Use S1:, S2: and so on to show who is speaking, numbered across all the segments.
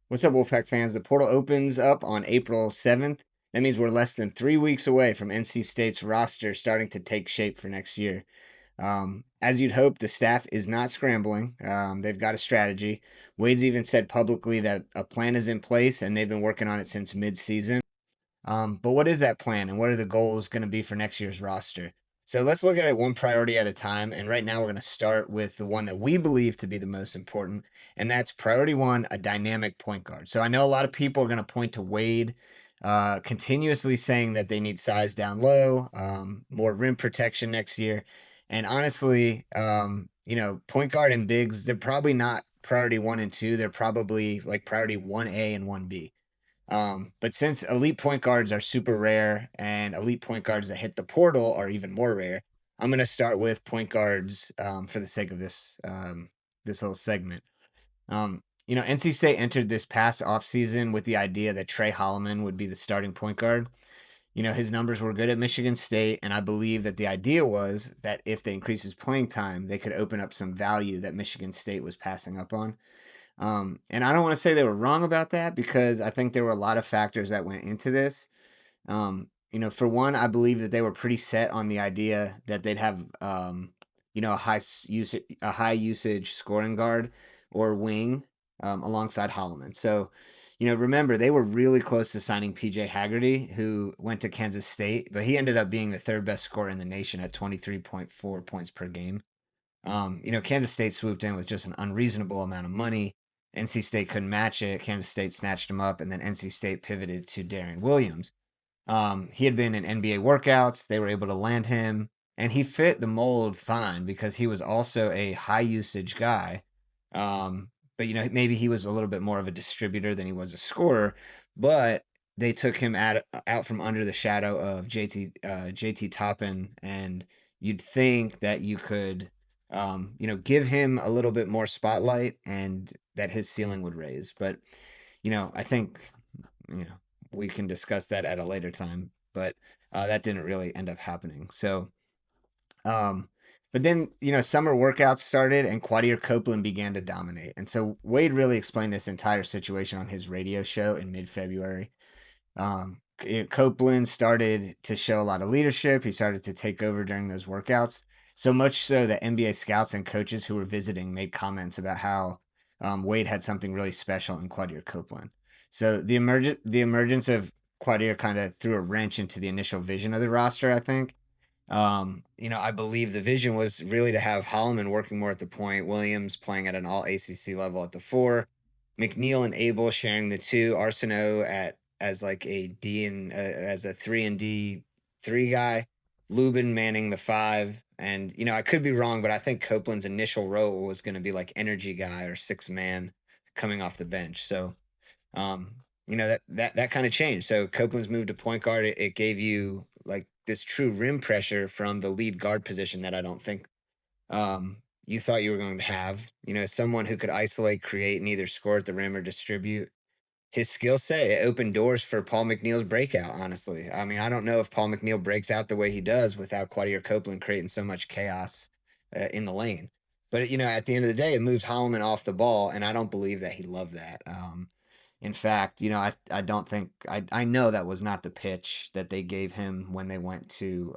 S1: What's up, Wolfpack fans? The portal opens up on April 7th. That means we're less than 3 weeks away from NC State's roster starting to take shape for next year. As you'd hope, the staff is not scrambling. They've got a strategy. Wade's even said publicly that a plan is in place and they've been working on it since mid-season. But what is that plan and what are the goals going to be for next year's roster? So let's look at it one priority at a time. And right now, we're going to start with the one that we believe to be the most important, and that's priority one, a dynamic point guard. So I know a lot of people are going to point to Wade, continuously saying that they need size down low, more rim protection next year. And honestly, point guard and bigs, they're probably not priority one and two. They're probably like priority 1A and 1B. But since elite point guards are super rare and elite point guards that hit the portal are even more rare, I'm going to start with point guards for the sake of this little segment. NC State entered this past offseason with the idea that Trey Holloman would be the starting point guard. His numbers were good at Michigan State, and I believe that the idea was that if they increase his playing time, they could open up some value that Michigan State was passing up on. And I don't want to say they were wrong about that because I think there were a lot of factors that went into this. For one, I believe that they were pretty set on the idea that they'd have, a high usage scoring guard or wing alongside Holloman. So, remember they were really close to signing PJ Haggerty, who went to Kansas State, but he ended up being the third best scorer in the nation at 23.4 points per game. Kansas State swooped in with just an unreasonable amount of money. NC State couldn't match it. Kansas State snatched him up, and then NC State pivoted to Darian Williams. He had been in NBA workouts. They were able to land him, and he fit the mold fine because he was also a high usage guy. But maybe he was a little bit more of a distributor than he was a scorer. But they took him out from under the shadow of JT Toppin, and you'd think that you could give him a little bit more spotlight and that his ceiling would raise. But, I think, you know, we can discuss that at a later time, but that didn't really end up happening. So, um, but then, summer workouts started and Quadir Copeland began to dominate. And so Wade really explained this entire situation on his radio show in mid-February. Copeland started to show a lot of leadership. He started to take over during those workouts. So much so that NBA scouts and coaches who were visiting made comments about how Wade had something really special in Quadir Copeland. So the emergence of Quadir kind of threw a wrench into the initial vision of the roster, I think. I believe the vision was really to have Holloman working more at the point, Williams playing at an all ACC level at the four, McNeil and Abel sharing the two, Arsenault at as like a D and as a 3 and D 3 guy, Lubin manning the five. And I could be wrong, but I think Copeland's initial role was going to be like energy guy or 6 man coming off the bench. So that kind of changed. So Copeland's moved to point guard. It gave you like this true rim pressure from the lead guard position that I don't think you thought you were going to have. Someone who could isolate, create, and either score at the rim or distribute. His skill set, it opened doors for Paul McNeil's breakout, honestly. I mean, I don't know if Paul McNeil breaks out the way he does without Quadir Copeland creating so much chaos in the lane. But, at the end of the day, it moves Holloman off the ball, and I don't believe that he loved that. In fact, I don't think I know that was not the pitch that they gave him when they went to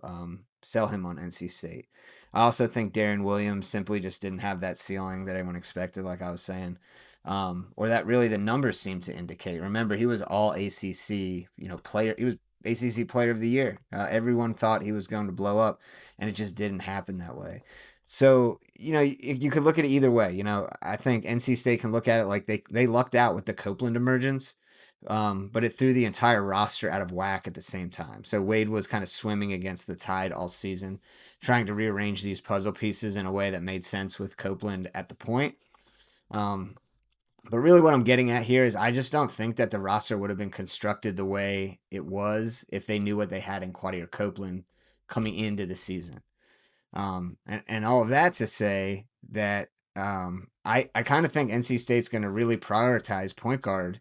S1: sell him on NC State. I also think Darren Williams simply just didn't have that ceiling that everyone expected, like I was saying, or that really the numbers seem to indicate. Remember, he was all ACC, player. He was ACC Player of the Year. Everyone thought he was going to blow up, and it just didn't happen that way. So, you could look at it either way. I think NC State can look at it like they lucked out with the Copeland emergence, but it threw the entire roster out of whack at the same time. So Wade was kind of swimming against the tide all season, trying to rearrange these puzzle pieces in a way that made sense with Copeland at the point. Um, but really, what I'm getting at here is I just don't think that the roster would have been constructed the way it was if they knew what they had in Quadir Copeland coming into the season. And all of that to say that I kind of think NC State's going to really prioritize point guard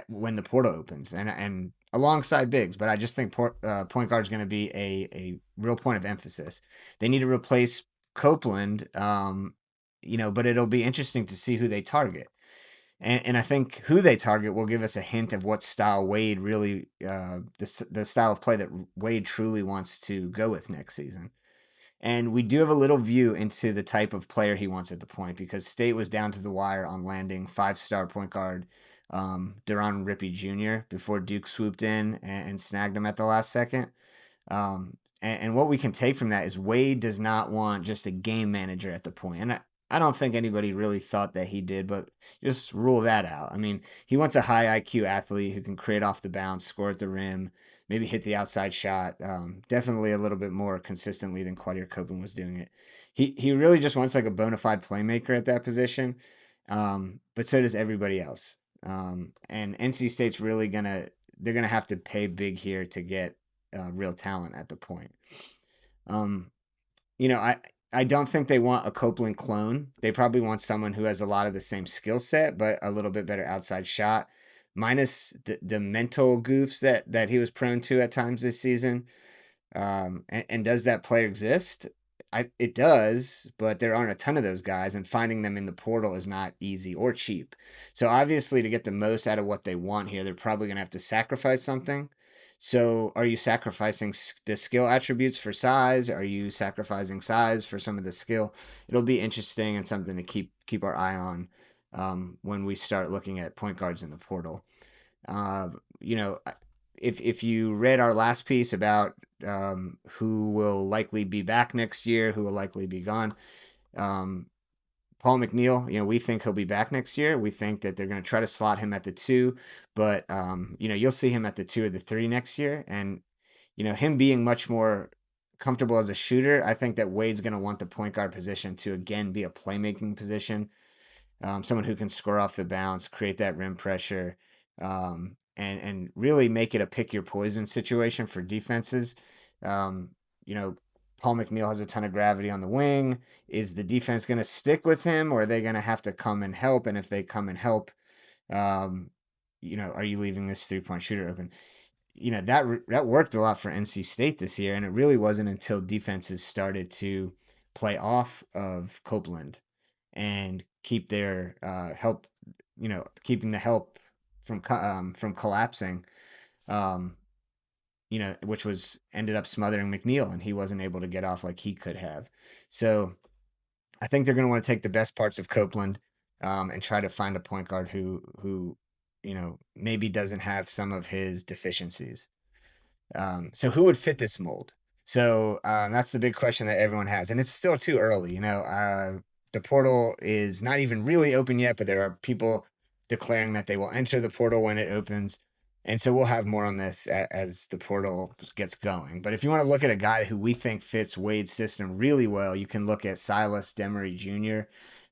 S1: when the portal opens and alongside bigs. But I just think point guard is going to be a real point of emphasis. They need to replace Copeland, but it'll be interesting to see who they target. And I think who they target will give us a hint of what style Wade really, the style of play that Wade truly wants to go with next season. And we do have a little view into the type of player he wants at the point because State was down to the wire on landing 5-star point guard Deron Rippey Jr. before Duke swooped in and snagged him at the last second. And what we can take from that is Wade does not want just a game manager at the point. And I don't think anybody really thought that he did, but just rule that out. I mean, he wants a high IQ athlete who can create off the bounce, score at the rim, maybe hit the outside shot. Definitely a little bit more consistently than Quadir Copeland was doing it. He really just wants like a bona fide playmaker at that position, but so does everybody else. And NC State's really they're gonna have to pay big here to get real talent at the point. Um, I don't think they want a Copeland clone. They probably want someone who has a lot of the same skill set, but a little bit better outside shot, minus the mental goofs that he was prone to at times this season. And does that player exist? It does, but there aren't a ton of those guys, and finding them in the portal is not easy or cheap. So obviously, to get the most out of what they want here, they're probably going to have to sacrifice something. So, are you sacrificing the skill attributes for size? Are you sacrificing size for some of the skill? It'll be interesting and something to keep our eye on when we start looking at point guards in the portal. Uh, you know, if you read our last piece about who will likely be back next year, who will likely be gone, um, Paul McNeil, we think he'll be back next year. We think that they're going to try to slot him at the two, but you'll see him at the two or the three next year, and him being much more comfortable as a shooter. I think that Wade's going to want the point guard position to again be a playmaking position, someone who can score off the bounce, create that rim pressure, and really make it a pick your poison situation for defenses. Um, you know, Paul McNeil has a ton of gravity on the wing. Is the defense going to stick with him, or are they going to have to come and help? And if they come and help, um, are you leaving this 3-point shooter open? That worked a lot for NC State this year, and it really wasn't until defenses started to play off of Copeland and keep their help, keeping the help from collapsing, um, which was ended up smothering McNeil, and he wasn't able to get off like he could have. So I think they're going to want to take the best parts of Copeland and try to find a point guard who maybe doesn't have some of his deficiencies. So who would fit this mold? So that's the big question that everyone has, and it's still too early. The portal is not even really open yet, but there are people declaring that they will enter the portal when it opens, and so we'll have more on this as the portal gets going. But if you want to look at a guy who we think fits Wade's system really well, you can look at Silas Demery Jr.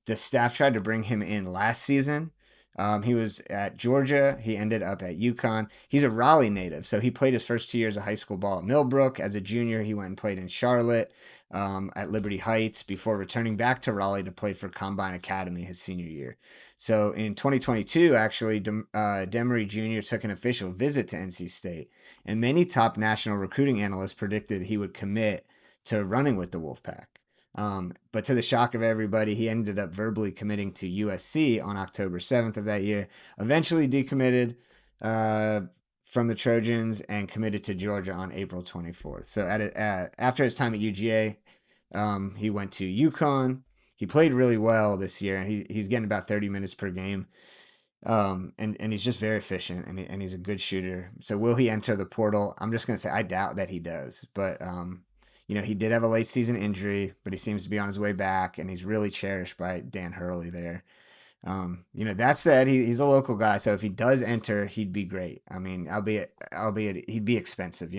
S1: The staff tried to bring him in last season. He was at Georgia. He ended up at UConn. He's a Raleigh native, so he played his first 2 years of high school ball at Millbrook. As a junior, he went and played in Charlotte at Liberty Heights before returning back to Raleigh to play for Combine Academy his senior year. So in 2022, actually, Demery Jr. took an official visit to NC State, and many top national recruiting analysts predicted he would commit to running with the Wolfpack. But to the shock of everybody, he ended up verbally committing to USC on October 7th of that year, eventually decommitted from the Trojans and committed to Georgia on April 24th. So after his time at UGA, he went to UConn. He played really well this year. He's getting about 30 minutes per game. And he's just very efficient and he's a good shooter. So will he enter the portal? I'm just going to say I doubt that he does. But he did have a late season injury, but he seems to be on his way back, and he's really cherished by Dan Hurley there. That said, he's a local guy, so if he does enter, he'd be great. I mean, albeit he'd be expensive.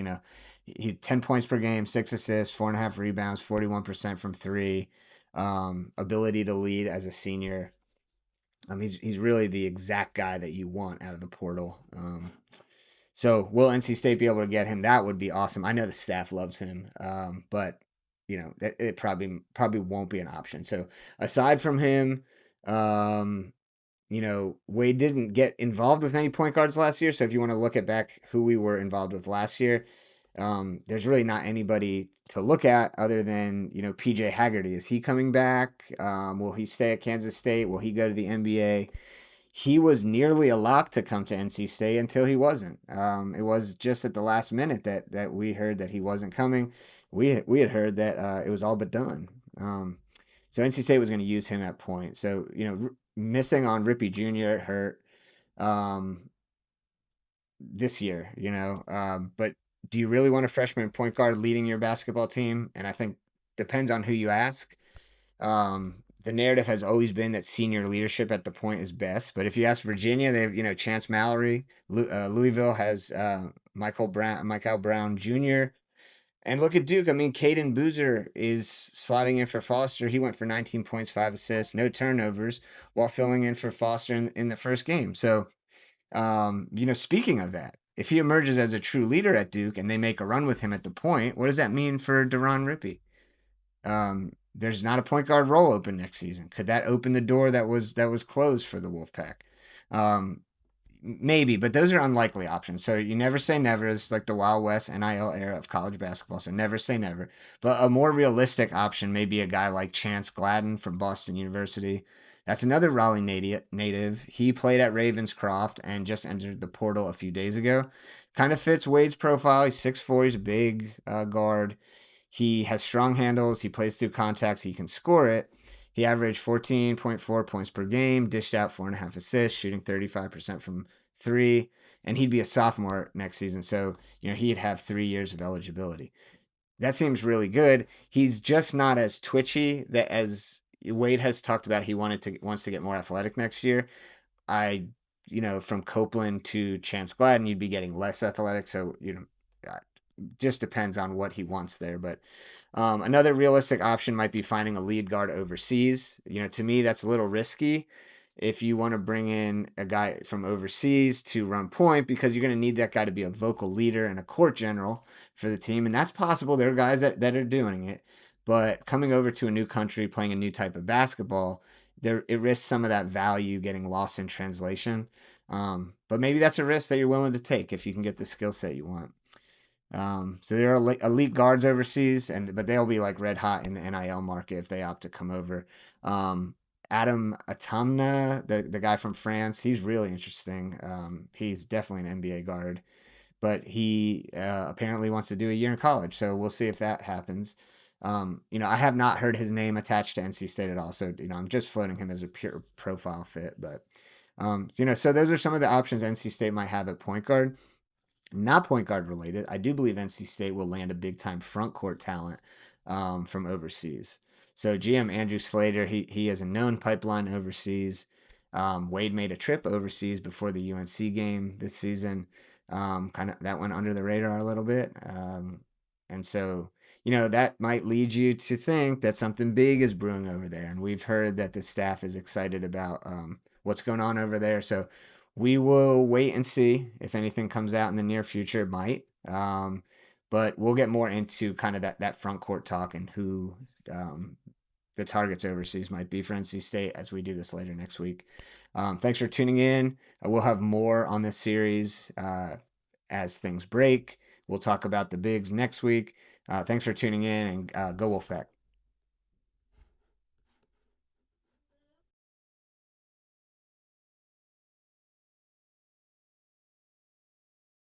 S1: He 10 points per game, 6 assists, 4.5 rebounds, 41% from three, ability to lead as a senior. He's really the exact guy that you want out of the portal. So will NC State be able to get him? That would be awesome. I know the staff loves him, but it probably won't be an option. So aside from him, Wade didn't get involved with any point guards last year. So if you want to look at back who we were involved with last year, there's really not anybody to look at other than PJ Haggerty. Is he coming back? Will he stay at Kansas State? Will he go to the NBA? he was nearly a lock to come to NC State until he wasn't. It was just at the last minute that we heard that he wasn't coming. We had heard that it was all but done. So NC State was going to use him at point. So missing on Rippy Jr. hurt this year. But do you really want a freshman point guard leading your basketball team? And I think depends on who you ask. The narrative has always been that senior leadership at the point is best. But if you ask Virginia, they have Chance Mallory. Louisville has Michael Brown Jr. And look at Duke. I mean, Caden Boozer is slotting in for Foster. He went for 19 points, 5 assists, no turnovers, while filling in for Foster in the first game. So, speaking of that, if he emerges as a true leader at Duke and they make a run with him at the point, what does that mean for Deron Rippey? There's not a point guard role open next season. Could that open the door that was closed for the Wolfpack? Um, Maybe, but those are unlikely options. So you never say never. It's like the Wild West NIL era of college basketball. So never say never. But a more realistic option may be a guy like Chance Gladden from Boston University. That's another Raleigh native. He played at Ravenscroft and just entered the portal a few days ago. Kind of fits Wade's profile. He's 6'4". He's a big guard. He has strong handles. He plays through contacts. He can score it. He averaged 14.4 points per game, dished out 4.5 assists, shooting 35% from three, and he'd be a sophomore next season. So, he'd have 3 years of eligibility. That seems really good. He's just not as twitchy that as Wade has talked about. He wants to get more athletic next year. I, from Copeland to Chance Gladden, you'd be getting less athletic. So, just depends on what he wants there. But another realistic option might be finding a lead guard overseas. To me, that's a little risky if you want to bring in a guy from overseas to run point because you're going to need that guy to be a vocal leader and a court general for the team. And that's possible. There are guys that are doing it. But coming over to a new country, playing a new type of basketball, it risks some of that value getting lost in translation. But maybe that's a risk that you're willing to take if you can get the skill set you want. So there are elite guards overseas, but they'll be like red hot in the NIL market if they opt to come over. Adam Atamna, the guy from France, he's really interesting. He's definitely an NBA guard, but he apparently wants to do a year in college, so we'll see if that happens. I have not heard his name attached to NC State at all, so I'm just floating him as a pure profile fit. But so those are some of the options NC State might have at point guard. Not point guard related, I do believe NC State will land a big time front court talent from overseas. So GM Andrew Slater, he has a known pipeline overseas. Wade made a trip overseas before the UNC game this season. Kind of that went under the radar a little bit, and so that might lead you to think that something big is brewing over there. And we've heard that the staff is excited about what's going on over there. So we will wait and see if anything comes out in the near future. It might. But we'll get more into kind of that front court talk and who the targets overseas might be for NC State as we do this later next week. Thanks for tuning in. We'll have more on this series as things break. We'll talk about the bigs next week. Thanks for tuning in, and go Wolfpack.